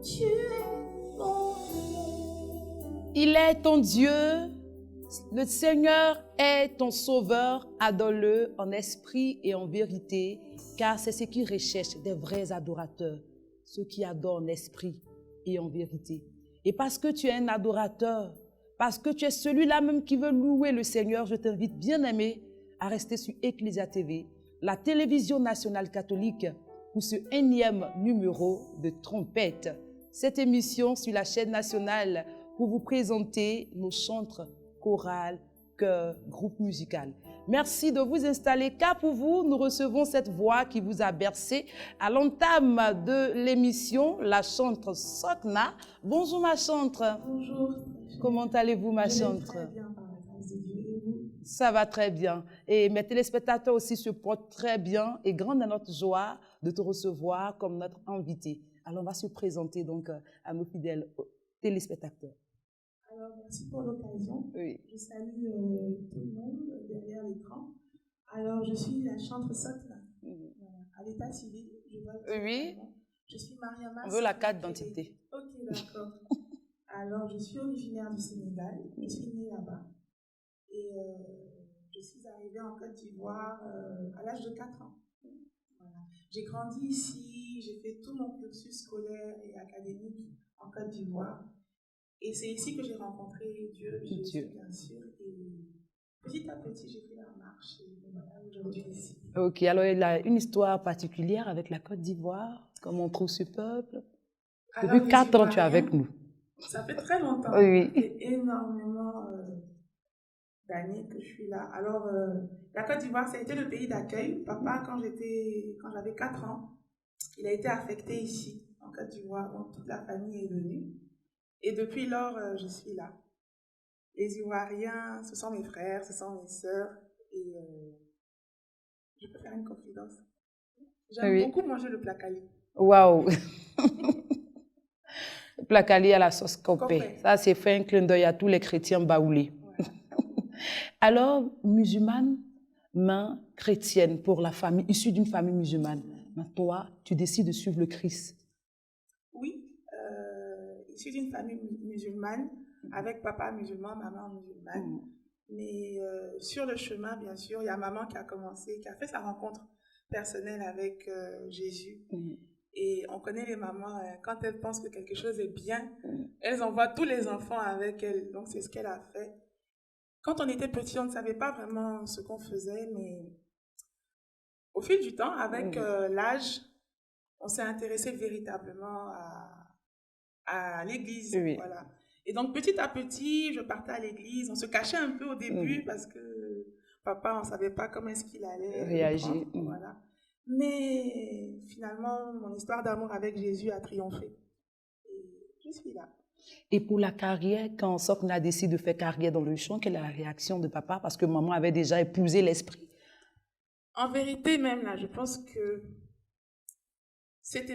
Tu es mon Il est ton Dieu, le Seigneur est ton sauveur, adore-le en esprit et en vérité, car c'est ce qu'il recherche, des vrais adorateurs, ceux qui adorent en esprit et en vérité. Et parce que tu es un adorateur, parce que tu es celui-là même qui veut louer le Seigneur, je t'invite, bien-aimé, à rester sur Ecclesia TV, la télévision nationale catholique, pour ce énième numéro de Trompette. Cette émission sur la chaîne nationale pour vous présenter nos chantres, chorales, chœurs, groupes musicaux. Merci de vous installer car pour vous, nous recevons cette voix qui vous a bercé à l'entame de l'émission, la chantre Sokna. Bonjour ma chantre. Bonjour. Comment allez-vous ma chantre? Très bien par la grâce de Dieu. Et vous? Ça va très bien. Et mes téléspectateurs aussi se portent très bien et grande est notre joie de te recevoir comme notre invité. Alors on va se présenter donc à nos fidèles téléspectateurs. Alors, merci pour l'occasion. Oui. Je salue tout le monde derrière l'écran. Alors, je suis la chantre Sokna. À l'état civil, je vois. Oui. Je suis Mariama. On veut la carte d'identité. Ok, d'accord. Alors, je suis originaire du Sénégal. Je suis née là-bas. Et je suis arrivée en Côte d'Ivoire à l'âge de 4 ans. Voilà. J'ai grandi ici, j'ai fait tout mon cursus scolaire et académique en Côte d'Ivoire. Et c'est ici que j'ai rencontré Dieu, Jésus, bien sûr. Et petit à petit, j'ai fait la marche. Et voilà, aujourd'hui ici. Ok, alors il a une histoire particulière avec la Côte d'Ivoire, comment on trouve ce peuple. Alors, depuis 4 ans, tu es avec nous. Ça fait très longtemps. Oui. Ça fait énormément d'années que je suis là. Alors, la Côte d'Ivoire, ça a été le pays d'accueil. Papa, quand j'avais 4 ans, il a été affecté ici, en Côte d'Ivoire. Donc, toute la famille est venue. Et depuis lors, je suis là. Les Ivoiriens, ce sont mes frères, ce sont mes sœurs. Et je peux faire une confidence. J'aime beaucoup manger le placali. Waouh! Le placali à la sauce copé. Ça, c'est fait un clin d'œil à tous les chrétiens baoulés. Voilà. Alors, musulmane, main chrétienne pour la famille, issue d'une famille musulmane. Mais toi, tu décides de suivre le Christ. Oui, issue d'une famille musulmane, avec papa musulman, maman musulmane. Mais sur le chemin, bien sûr, il y a maman qui a fait sa rencontre personnelle avec Jésus. Et on connaît les mamans, quand elles pensent que quelque chose est bien, elles envoient tous les enfants avec elles. Donc, c'est ce qu'elle a fait. Quand on était petit, on ne savait pas vraiment ce qu'on faisait, mais au fil du temps, avec l'âge, on s'est intéressé véritablement à l'église. Oui. Voilà. Et donc, petit à petit, je partais à l'église. On se cachait un peu au début parce que papa, on ne savait pas comment est-ce qu'il allait réagir. Voilà. Mais finalement, mon histoire d'amour avec Jésus a triomphé. Et je suis là. Et pour la carrière, quand Sokna décide de faire carrière dans le chant, quelle est la réaction de papa? Parce que maman avait déjà épousé l'esprit. En vérité, même là, je pense que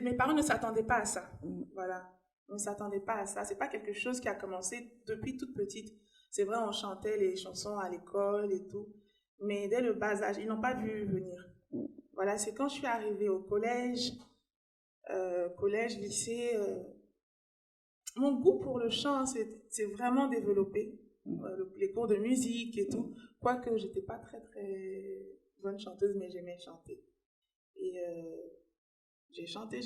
mes parents ne s'attendaient pas à ça. Voilà. On ne s'attendait pas à ça. Ce n'est pas quelque chose qui a commencé depuis toute petite. C'est vrai, on chantait les chansons à l'école et tout. Mais dès le bas âge, ils n'ont pas vu venir. Voilà, c'est quand je suis arrivée au collège, lycée, mon goût pour le chant s'est vraiment développé. Les cours de musique et tout. Quoique je n'étais pas très, très bonne chanteuse, mais j'aimais chanter. Et j'ai chanté.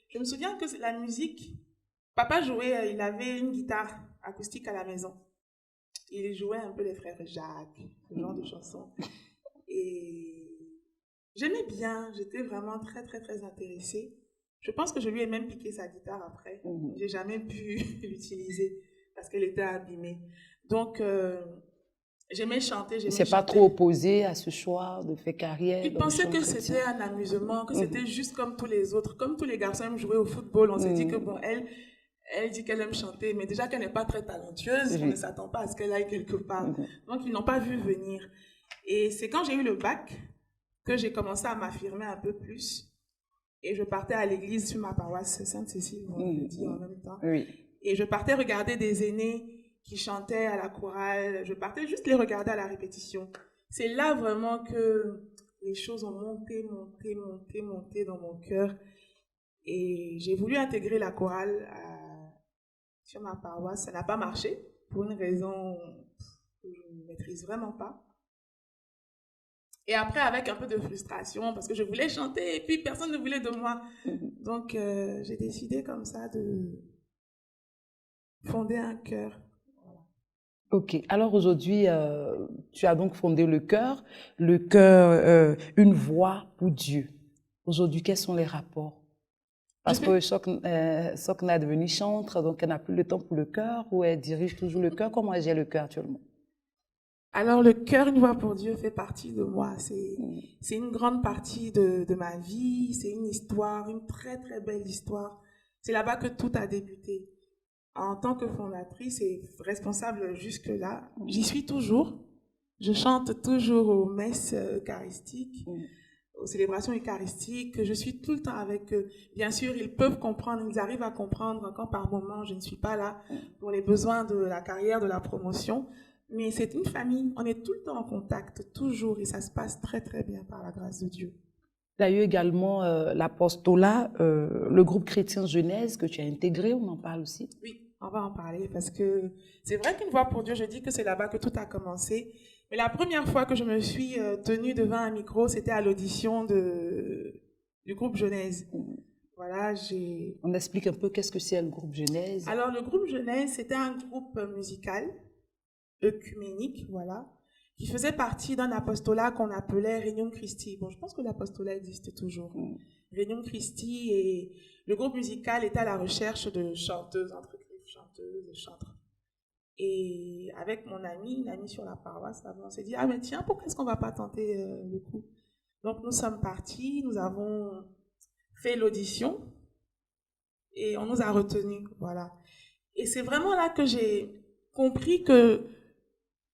Je me souviens que la musique, papa jouait, il avait une guitare acoustique à la maison. Il jouait un peu les frères Jacques, ce genre de chansons. Et j'aimais bien, j'étais vraiment très, très, très intéressée. Je pense que je lui ai même piqué sa guitare après. J'ai jamais pu l'utiliser parce qu'elle était abîmée. Donc, j'aimais chanter. Il ne s'est pas trop opposé à ce choix de faire carrière. Il pensait que c'était un amusement, que c'était juste comme tous les autres. Comme tous les garçons aiment jouer au football, on s'est dit que bon, elle dit qu'elle aime chanter, mais déjà qu'elle n'est pas très talentueuse, on ne s'attend pas à ce qu'elle aille quelque part. Donc, ils n'ont pas vu venir. Et c'est quand j'ai eu le bac que j'ai commencé à m'affirmer un peu plus. Et je partais à l'église sur ma paroisse Sainte-Cécile, on le dit en même temps. Et je partais regarder des aînés qui chantaient à la chorale. Je partais juste les regarder à la répétition. C'est là vraiment que les choses ont monté dans mon cœur. Et j'ai voulu intégrer la chorale sur ma paroisse. Ça n'a pas marché pour une raison que je ne maîtrise vraiment pas. Et après, avec un peu de frustration, parce que je voulais chanter et puis personne ne voulait de moi. Donc, j'ai décidé comme ça de fonder un chœur. Voilà. Ok, alors aujourd'hui, tu as donc fondé le chœur, une voix pour Dieu. Aujourd'hui, quels sont les rapports? Parce que Sokna est devenue chantre, donc elle n'a plus le temps pour le chœur, ou elle dirige toujours le chœur. Comment elle gère le chœur actuellement? Alors, le chœur Une voix pour Dieu fait partie de moi. C'est une grande partie de ma vie. C'est une histoire, une très, très belle histoire. C'est là-bas que tout a débuté. En tant que fondatrice et responsable jusque-là, j'y suis toujours. Je chante toujours aux messes eucharistiques, aux célébrations eucharistiques. Je suis tout le temps avec eux. Bien sûr, ils peuvent comprendre, ils arrivent à comprendre quand par moment je ne suis pas là pour les besoins de la carrière, de la promotion. Mais c'est une famille, on est tout le temps en contact, toujours, et ça se passe très très bien par la grâce de Dieu. Il y a eu également l'apostolat, le groupe chrétien Genèse que tu as intégré, on en parle aussi. Oui, on va en parler parce que c'est vrai qu'Une voix pour Dieu, je dis que c'est là-bas que tout a commencé. Mais la première fois que je me suis tenue devant un micro, c'était à l'audition du groupe Genèse. Voilà, On explique un peu qu'est-ce que c'est le groupe Genèse. Alors, le groupe Genèse, c'était un groupe musical, œcuménique, voilà, qui faisait partie d'un apostolat qu'on appelait Regnum Christi. Bon, je pense que l'apostolat existe toujours. Regnum Christi, et le groupe musical était à la recherche de chanteuses, entre chanteuses et chantres. Et avec mon amie, une amie sur la paroisse, on s'est dit, ah mais tiens, pourquoi est-ce qu'on ne va pas tenter le coup? Donc nous sommes partis, nous avons fait l'audition et on nous a retenus, voilà. Et c'est vraiment là que j'ai compris que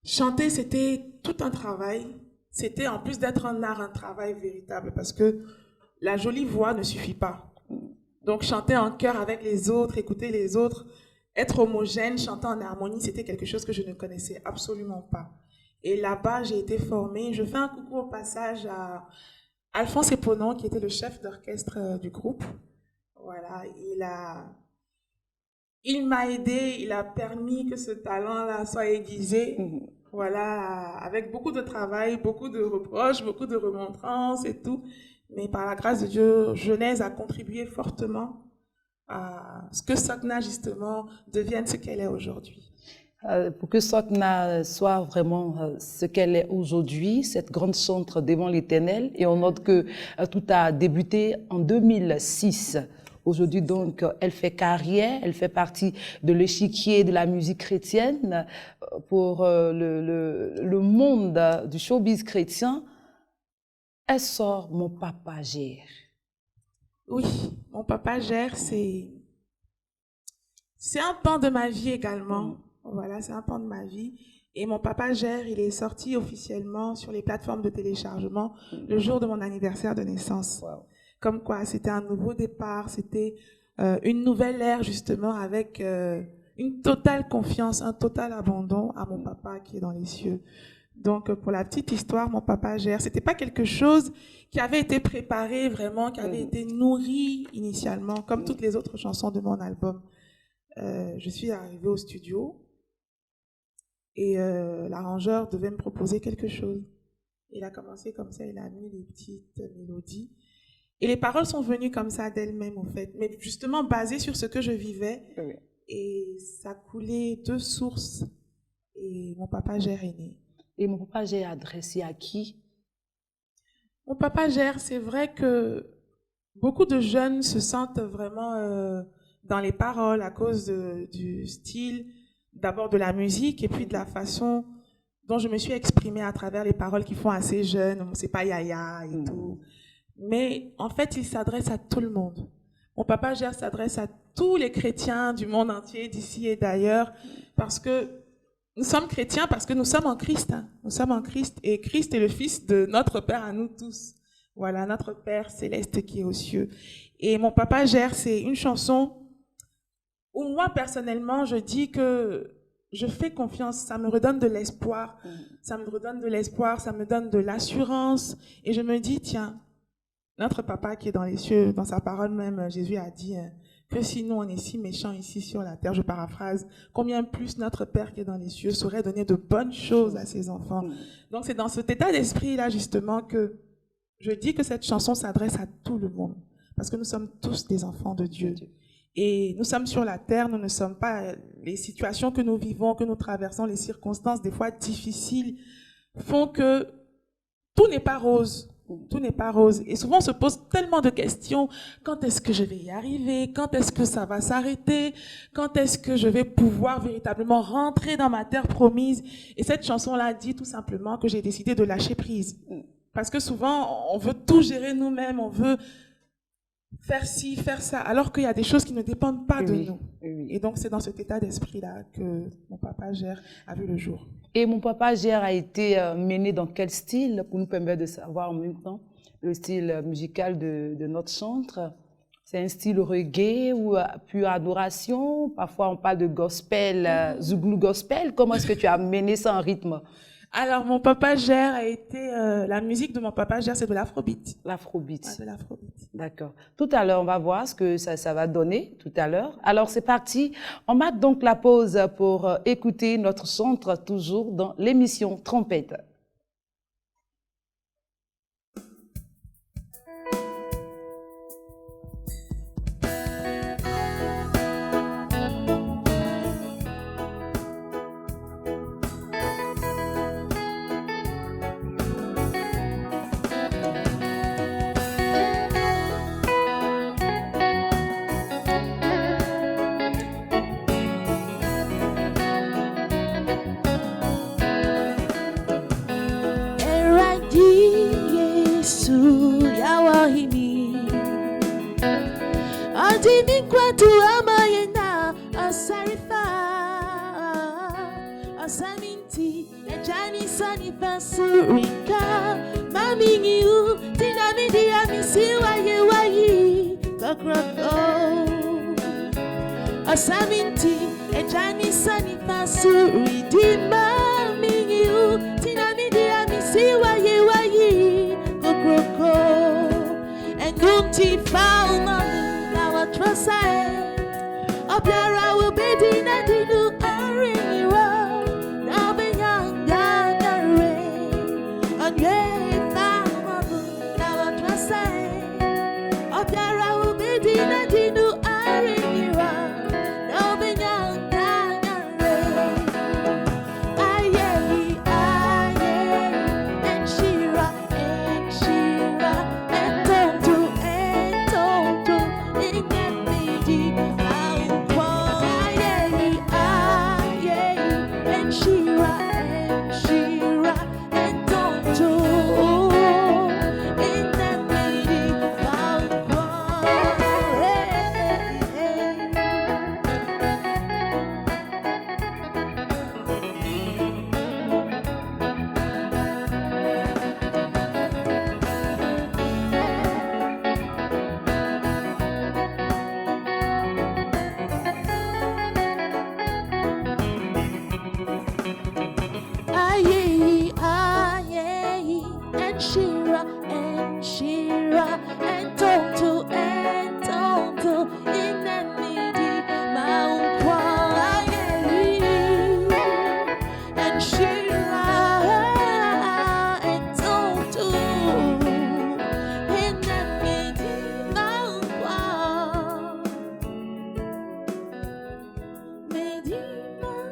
chanter, c'était tout un travail. C'était, en plus d'être un art, un travail véritable, parce que la jolie voix ne suffit pas. Donc chanter en chœur avec les autres, écouter les autres, être homogène, chanter en harmonie, c'était quelque chose que je ne connaissais absolument pas. Et là-bas, j'ai été formée. Je fais un coucou au passage à Alphonse Eponon, qui était le chef d'orchestre du groupe. Voilà, il m'a aidé, il a permis que ce talent-là soit aiguisé. Voilà, avec beaucoup de travail, beaucoup de reproches, beaucoup de remontrances et tout. Mais par la grâce de Dieu, Genèse a contribué fortement à ce que Sokna, justement, devienne ce qu'elle est aujourd'hui. Pour que Sokna soit vraiment ce qu'elle est aujourd'hui, cette grande chantre devant l'Éternel, et on note que tout a débuté en 2006. Aujourd'hui, donc, elle fait carrière, elle fait partie de l'échiquier de la musique chrétienne pour le monde du showbiz chrétien. Elle sort Mon papa gère. Oui, Mon papa gère, c'est un pan de ma vie également. Voilà, c'est un pan de ma vie. Et Mon papa gère, il est sorti officiellement sur les plateformes de téléchargement le jour de mon anniversaire de naissance. Wow. Comme quoi, c'était un nouveau départ, c'était une nouvelle ère justement avec une totale confiance, un total abandon à mon papa qui est dans les cieux. Donc, pour la petite histoire, Mon papa gère. C'était pas quelque chose qui avait été préparé vraiment, qui avait été nourri initialement, comme toutes les autres chansons de mon album. Je suis arrivée au studio et l'arrangeur devait me proposer quelque chose. Il a commencé comme ça, il a mis les petites mélodies. Et les paroles sont venues comme ça d'elles-mêmes, en fait, mais justement basées sur ce que je vivais. Oui. Et ça coulait de sources. Et Mon papa gère est né. Et Mon papa gère adressé à qui? Mon papa gère, c'est vrai que beaucoup de jeunes se sentent vraiment dans les paroles à cause du style, d'abord de la musique et puis de la façon dont je me suis exprimée à travers les paroles qui font assez jeune, c'est pas yaya et tout. Mais en fait, il s'adresse à tout le monde. Mon papa gère s'adresse à tous les chrétiens du monde entier, d'ici et d'ailleurs, parce que nous sommes chrétiens, parce que nous sommes en Christ. Hein. Nous sommes en Christ, et Christ est le Fils de notre Père à nous tous. Voilà, notre Père céleste qui est aux cieux. Et Mon papa gère, c'est une chanson où moi, personnellement, je dis que je fais confiance, ça me redonne de l'espoir, ça me redonne de l'espoir, ça me donne de l'assurance, et je me dis, tiens, Notre Papa qui est dans les cieux, dans sa parole même, Jésus a dit que si nous on est si méchants ici sur la terre, je paraphrase, combien plus notre Père qui est dans les cieux saurait donner de bonnes choses à ses enfants. Donc c'est dans cet état d'esprit-là justement que je dis que cette chanson s'adresse à tout le monde, parce que nous sommes tous des enfants de Dieu. Et nous sommes sur la terre, nous ne sommes pas... Les situations que nous vivons, que nous traversons, les circonstances des fois difficiles font que tout n'est pas rose. Tout n'est pas rose. Et souvent, on se pose tellement de questions. Quand est-ce que je vais y arriver? Quand est-ce que ça va s'arrêter? Quand est-ce que je vais pouvoir véritablement rentrer dans ma terre promise? Et cette chanson-là dit tout simplement que j'ai décidé de lâcher prise. Parce que souvent, on veut tout gérer nous-mêmes, on veut faire ci, faire ça, alors qu'il y a des choses qui ne dépendent pas de nous. Et donc, c'est dans cet état d'esprit-là que mon papa Gère a vu le jour. Et mon papa Gère a été mené dans quel style, pour nous permettre de savoir en même temps le style musical de notre chantre? C'est un style reggae ou pure adoration? Parfois, on parle de gospel, Zouglou gospel. Comment est-ce que tu as mené ça en rythme? Alors, mon papa Gère a été... la musique de mon papa Gère, c'est de l'afrobeat. L'afrobeat. Ouais, de l'afrobeat. D'accord. Tout à l'heure, on va voir ce que ça va donner tout à l'heure. Alors, c'est parti. On marque donc la pause pour écouter notre chantre, toujours dans l'émission Trompette. Kwetu amayena asarifa asaminti ejani sanifa surika mamingi u tinamidi amisi waye wayi kokroko asaminti ejani sanifa suridi mamingi u tinamidi amisi waye wayi kokroko endumti fauma trust Obiara will be dinner dinu arira now be young ganare and ye found now trust Obiara will be dinner dinu arira now be young ganare aye and Shira and Tonto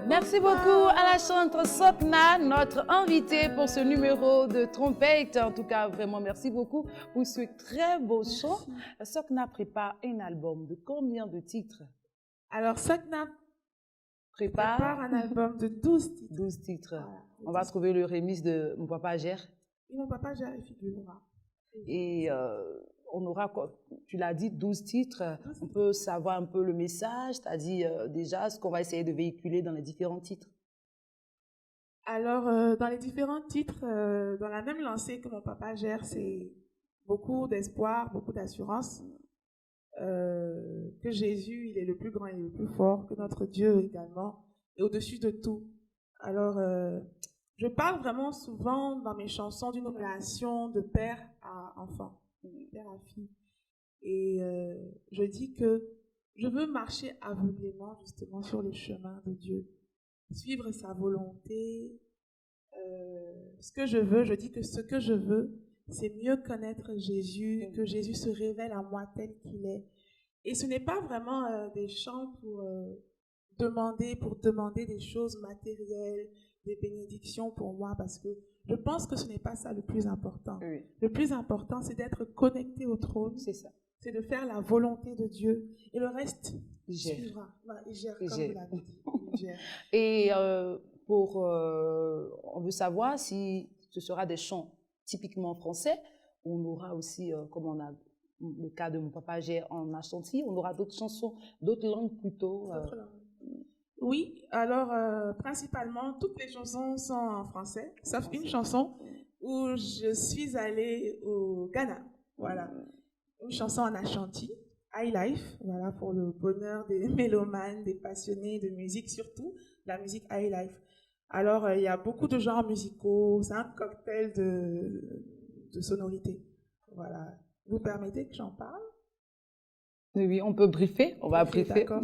Merci beaucoup à la chanteuse Sokna, notre invitée pour ce numéro de trompette. En tout cas, vraiment, merci beaucoup pour ce très beau chant. Sokna prépare un album de combien de titres? Alors, Sokna prépare un album de 12 titres. 12 titres. Voilà, on va trouver le remix de Mon Papa Gère. Et Mon Papa Gère, il figurera. Et on aura, tu l'as dit, 12 titres. On peut savoir un peu le message, c'est-à-dire déjà ce qu'on va essayer de véhiculer dans les différents titres. Alors, dans les différents titres, dans la même lancée que Mon Papa Gère, c'est beaucoup d'espoir, beaucoup d'assurance. Que Jésus, il est le plus grand et le plus fort, que notre Dieu également est au-dessus de tout. Alors, je parle vraiment souvent dans mes chansons d'une relation de père à enfant. père à fille. Et je dis que je veux marcher aveuglément justement sur le chemin de Dieu, suivre sa volonté. Ce que je veux, je dis que ce que je veux, c'est mieux connaître Jésus, que Jésus se révèle à moi tel qu'il est. Et ce n'est pas vraiment des chants pour demander des choses matérielles, des bénédictions pour moi, parce que je pense que ce n'est pas ça le plus important. Oui. Le plus important, c'est d'être connecté au trône, C'est ça. c'est de faire la volonté de Dieu, et le reste Il gère. suivra. Voilà, il gère, Il comme gère. vous l'avez dit. Il gère. Et on veut savoir si ce sera des chants typiquement français. On aura aussi, comme on a le cas de Mon Papa Gère en Ashanti, on aura d'autres chansons, d'autres langues plutôt. Autre langue. Oui, alors principalement, toutes les chansons sont en français, sauf une chanson où je suis allée au Ghana. Voilà. Une chanson en Ashanti, High Life, voilà, pour le bonheur des mélomanes, des passionnés de musique, surtout la musique High Life. Alors, il y a beaucoup de genres musicaux, c'est un cocktail de sonorités. Voilà. Vous permettez que j'en parle? Oui, on peut briefer, on va Ok, briefer. d'accord.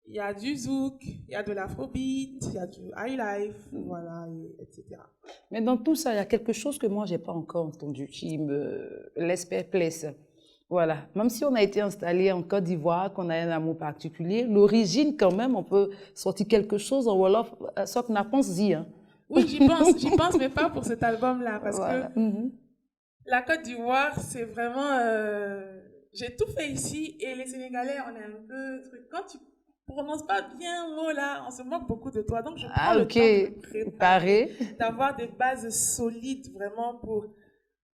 Il y a du zouk, il y a de l'afrobeat, il y a du high life, voilà, etc. Mais dans tout ça, il y a quelque chose que moi, je n'ai pas encore entendu, qui me laisse perplexe. Voilà. Même si on a été installé en Côte d'Ivoire, qu'on a un amour particulier, l'origine, quand même, on peut sortir quelque chose en Wolof, ça qu'on a pensé. Hein. Oui, j'y pense, mais pas pour cet album-là, parce Voilà. que la Côte d'Ivoire, c'est vraiment... j'ai tout fait ici, et les Sénégalais, on est un peu... Quand tu prononces pas bien le mot là, on se moque beaucoup de toi. Donc, je prends le temps de me préparer, d'avoir des bases solides, vraiment, pour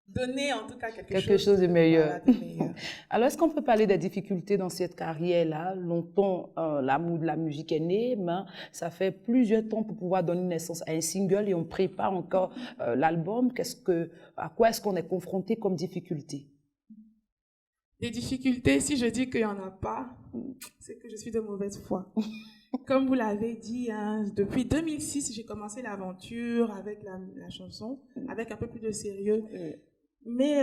donner en tout cas quelque chose de meilleur. Voilà, de meilleur. Alors, est-ce qu'on peut parler des difficultés dans cette carrière-là? Longtemps, l'amour de la musique est né, mais ça fait plusieurs temps pour pouvoir donner naissance à un single et on prépare encore l'album. À quoi est-ce qu'on est confronté comme difficulté? Des difficultés, si je dis qu'il n'y en a pas, c'est que je suis de mauvaise foi. Comme vous l'avez dit, hein, depuis 2006, j'ai commencé l'aventure avec la chanson, avec un peu plus de sérieux. Mais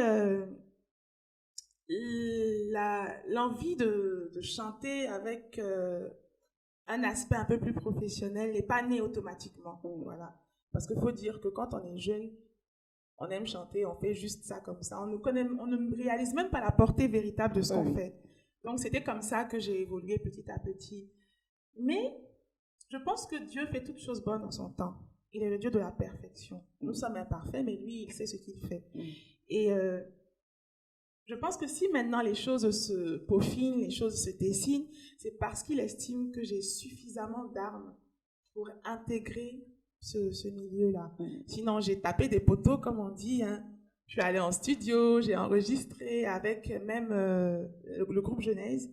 l'envie de chanter avec un aspect un peu plus professionnel n'est pas née automatiquement. Voilà. Parce qu'il faut dire que quand on est jeune, on aime chanter, on fait juste ça comme ça. On ne réalise même pas la portée véritable de ce qu'on fait. Donc, c'était comme ça que j'ai évolué petit à petit. Mais je pense que Dieu fait toutes choses bonnes en son temps. Il est le Dieu de la perfection. Nous sommes imparfaits, mais lui, il sait ce qu'il fait. Et je pense que si maintenant les choses se peaufinent, les choses se dessinent, c'est parce qu'il estime que j'ai suffisamment d'armes pour intégrer ce milieu-là. Sinon, j'ai tapé des poteaux, comme on dit. Hein. Je suis allée en studio, j'ai enregistré avec même le groupe Genèse.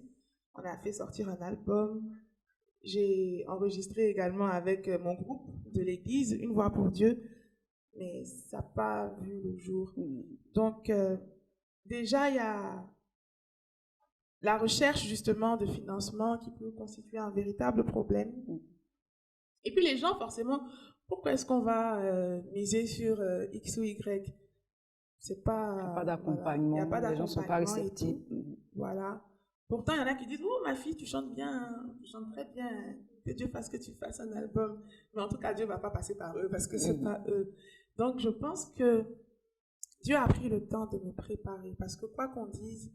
On a fait sortir un album. J'ai enregistré également avec mon groupe de l'église, Une Voix pour Dieu. Mais ça n'a pas vu le jour. Donc, déjà, il y a la recherche justement de financement qui peut constituer un véritable problème. Et puis les gens, forcément, pourquoi est-ce qu'on va miser sur X ou Y? C'est pas... Il n'y a pas d'accompagnement, voilà. Il n'y a pas les gens ne sont pas réceptifs. Voilà. Pourtant, il y en a qui disent, oh ma fille, tu chantes bien, tu chantes très bien, que Dieu fasse que tu fasses un album. Mais en tout cas, Dieu ne va pas passer par eux parce que ce n'est pas eux. Donc, je pense que Dieu a pris le temps de me préparer parce que quoi qu'on dise,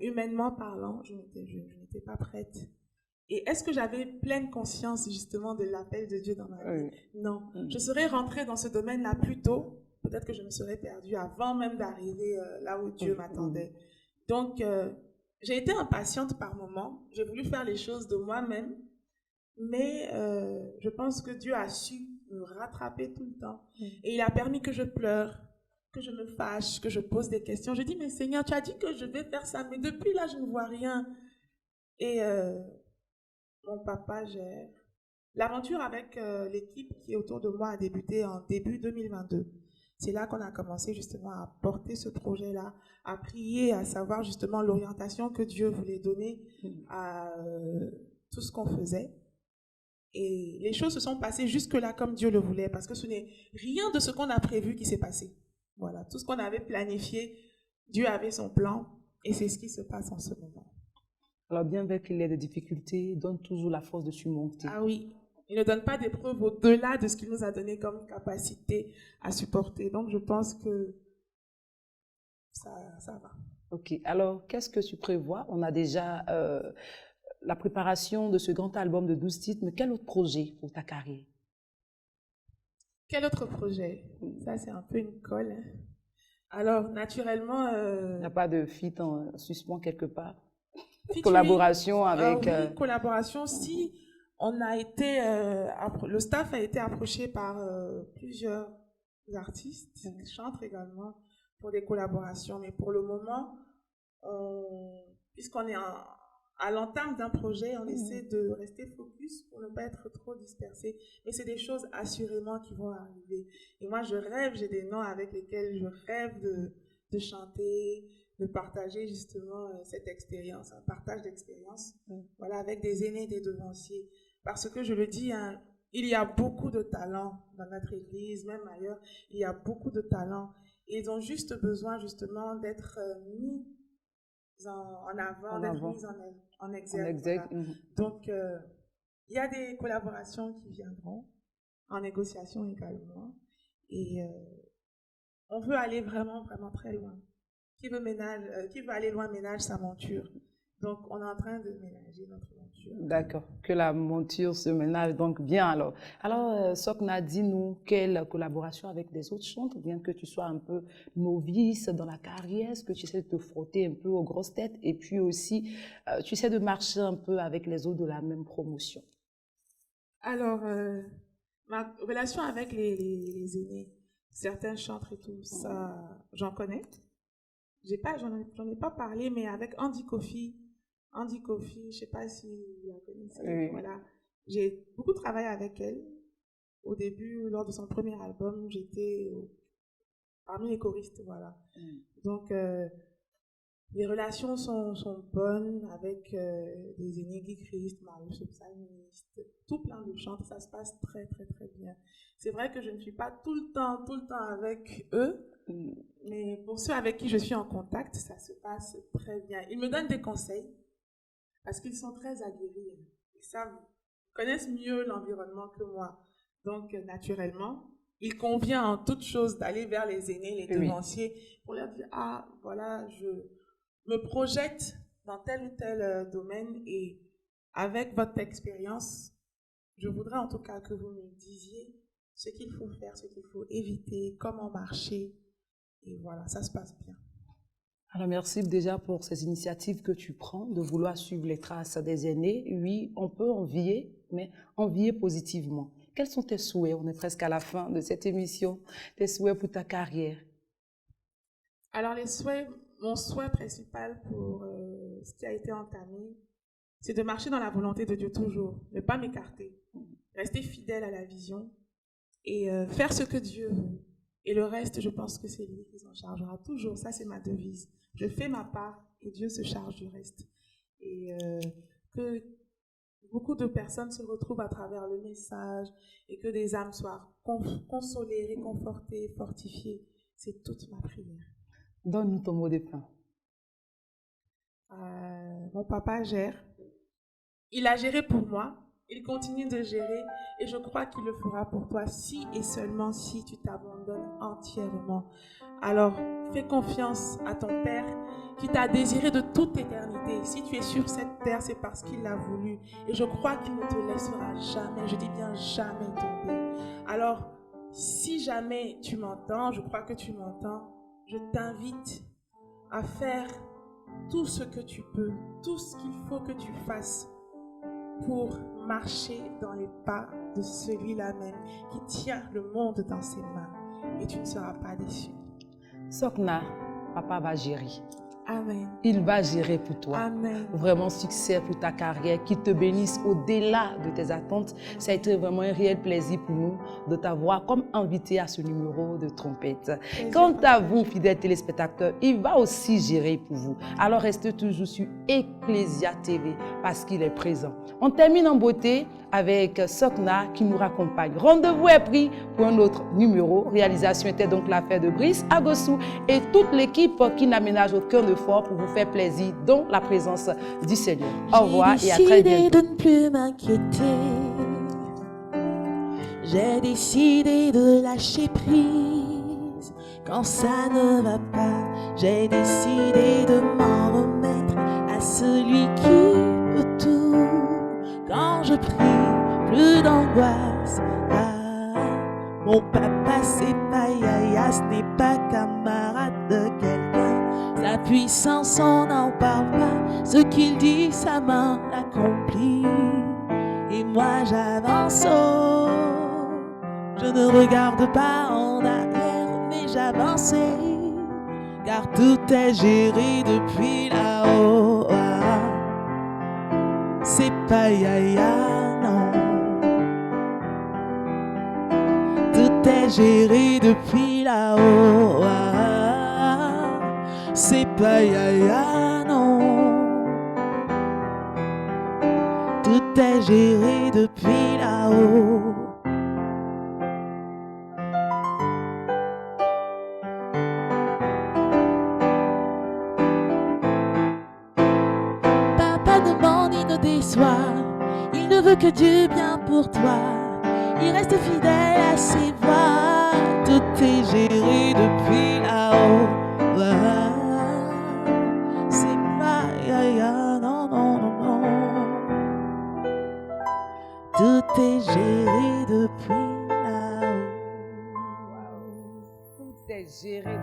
humainement parlant, je n'étais pas prête. Et est-ce que j'avais pleine conscience justement de l'appel de Dieu dans ma vie? Non. Je serais rentrée dans ce domaine-là plus tôt. Peut-être que je me serais perdue avant même d'arriver là où Dieu m'attendait. Donc, j'ai été impatiente par moments. J'ai voulu faire les choses de moi-même. Mais je pense que Dieu a su me rattraper tout le temps. Et il a permis que je pleure, que je me fâche, que je pose des questions. Je dis, mais Seigneur, tu as dit que je vais faire ça. Mais depuis là, je ne vois rien. Et Mon Papa Gère. L'aventure avec l'équipe qui est autour de moi a débuté en début 2022. C'est là qu'on a commencé justement à porter ce projet-là, à prier, à savoir justement l'orientation que Dieu voulait donner à tout ce qu'on faisait. Et les choses se sont passées jusque-là comme Dieu le voulait, parce que ce n'est rien de ce qu'on a prévu qui s'est passé. Voilà, tout ce qu'on avait planifié Dieu avait son plan et c'est ce qui se passe en ce moment. Alors, bien vrai qu'il ait des difficultés, donne toujours la force de surmonter. Ah oui, il ne donne pas d'épreuves au-delà de ce qu'il nous a donné comme capacité à supporter. Donc, je pense que ça va. Ok, alors qu'est-ce que tu prévois? On a déjà la préparation de ce grand album de 12 titres, mais quel autre projet pour ta carrière? Quel autre projet? Ça, c'est un peu une colle, hein. Alors, naturellement... Il n'y a pas de feat en suspens quelque part? featuring, Collaboration avec... oui, collaboration, si on a été... le staff a été approché par plusieurs artistes, chantres également, pour des collaborations. Mais pour le moment, puisqu'on est à l'entame d'un projet, on essaie de rester focus pour ne pas être trop dispersé. Mais c'est des choses assurément qui vont arriver. Et moi, je rêve, j'ai des noms avec lesquels je rêve de chanter, de partager justement cette expérience, un partage d'expérience, voilà, avec des aînés, des devanciers. Parce que je le dis, hein, il y a beaucoup de talents dans notre église, même ailleurs, il y a beaucoup de talents. Et ils ont juste besoin justement d'être mis en avant, d'être mis en exergue. Voilà. Donc, il y a des collaborations qui viendront, en négociation également. Et on veut aller vraiment, vraiment très loin. Qui veut aller loin ménage sa monture. Donc, on est en train de ménager notre monture. D'accord, que la monture se ménage donc bien alors. Alors, Sokna, dis-nous quelle collaboration avec des autres chantres, bien que tu sois un peu novice dans la carrière, est-ce que tu essaies de te frotter un peu aux grosses têtes et puis aussi, tu essaies de marcher un peu avec les autres de la même promotion? Alors, ma relation avec les aînés, certains chantres et tout, ça, j'en connais. J'en ai pas parlé, mais avec Andy Kofi, je ne sais pas si vous la connaissez. Oui. Voilà. J'ai beaucoup travaillé avec elle. Au début, lors de son premier album, j'étais parmi les choristes. Voilà. Donc, les relations sont bonnes avec les aînés Guy Christ, Marius le psalmiste, tout plein de chants. Ça se passe très, très, très bien. C'est vrai que je ne suis pas tout le temps avec eux. Mais pour ceux avec qui je suis en contact, ça se passe très bien. Ils me donnent des conseils parce qu'ils sont très aguerris. Ils connaissent mieux l'environnement que moi. Donc, naturellement, il convient en toute chose d'aller vers les aînés, les devanciers, pour leur dire, ah, voilà, je me projette dans tel ou tel domaine et avec votre expérience, je voudrais en tout cas que vous me disiez ce qu'il faut faire, ce qu'il faut éviter, comment marcher. Et voilà, ça se passe bien. Alors, merci déjà pour ces initiatives que tu prends, de vouloir suivre les traces des aînés. Oui, on peut envier, mais envier positivement. Quels sont tes souhaits? On est presque à la fin de cette émission. Tes souhaits pour ta carrière? Alors, mon souhait principal pour ce qui a été entamé, c'est de marcher dans la volonté de Dieu toujours, ne pas m'écarter, rester fidèle à la vision et faire ce que Dieu veut. Et le reste, je pense que c'est lui qui s'en chargera toujours. Ça, c'est ma devise. Je fais ma part et Dieu se charge du reste. Et que beaucoup de personnes se retrouvent à travers le message et que des âmes soient consolées, réconfortées, fortifiées. C'est toute ma prière. Donne-nous ton mot de fin. Mon papa gère. Il a géré pour moi. Il continue de gérer et je crois qu'il le fera pour toi si et seulement si tu t'abandonnes entièrement. Alors, fais confiance à ton Père qui t'a désiré de toute éternité. Si tu es sur cette terre, c'est parce qu'il l'a voulu. Et je crois qu'il ne te laissera jamais, je dis bien jamais tomber. Alors, si jamais tu m'entends, je crois que tu m'entends, je t'invite à faire tout ce que tu peux, tout ce qu'il faut que tu fasses pour marcher dans les pas de celui-là même qui tient le monde dans ses mains et tu ne seras pas déçu. Sokna, papa va gérer. Amen. Il va gérer pour toi. Amen. Vraiment succès pour ta carrière, qu'il te bénisse au-delà de tes attentes. Ça a été vraiment un réel plaisir pour nous de t'avoir comme invité à ce numéro de trompette. Quant à vous, fidèles téléspectateurs, il va aussi gérer pour vous. Alors restez toujours sur Ecclesia TV parce qu'il est présent. On termine en beauté avec Sokna qui nous raccompagne. Rendez-vous est pris pour un autre numéro. Réalisation était donc l'affaire de Brice Agossou et toute l'équipe qui n'aménage aucun effort pour vous faire plaisir dans la présence du Seigneur. Au revoir et à très bientôt. J'ai décidé de ne plus m'inquiéter. J'ai décidé de lâcher prise quand ça ne va pas. J'ai décidé de m'en remettre à celui qui peut tout. Quand je prie, plus d'angoisse. Ah, mon papa c'est pas Yaya, ce n'est pas camarade de quelqu'un. Sa puissance on n'en parle pas. Ce qu'il dit sa main l'accomplit. Et moi j'avance, oh, je ne regarde pas en arrière, mais j'avance, car tout est géré depuis là-haut. Ah, c'est pas Yaya, non. Tout est géré depuis là-haut. Ah, c'est pas Yaya, non. Tout est géré depuis là-haut. Papa ne ment ni ne déçoit. Il ne veut que du bien pour toi. Il reste fidèle à ses voix. Tout est géré depuis là-haut. Ah, c'est pas Yaya, non, non, non, non. Tout est géré depuis là-haut. Tout est géré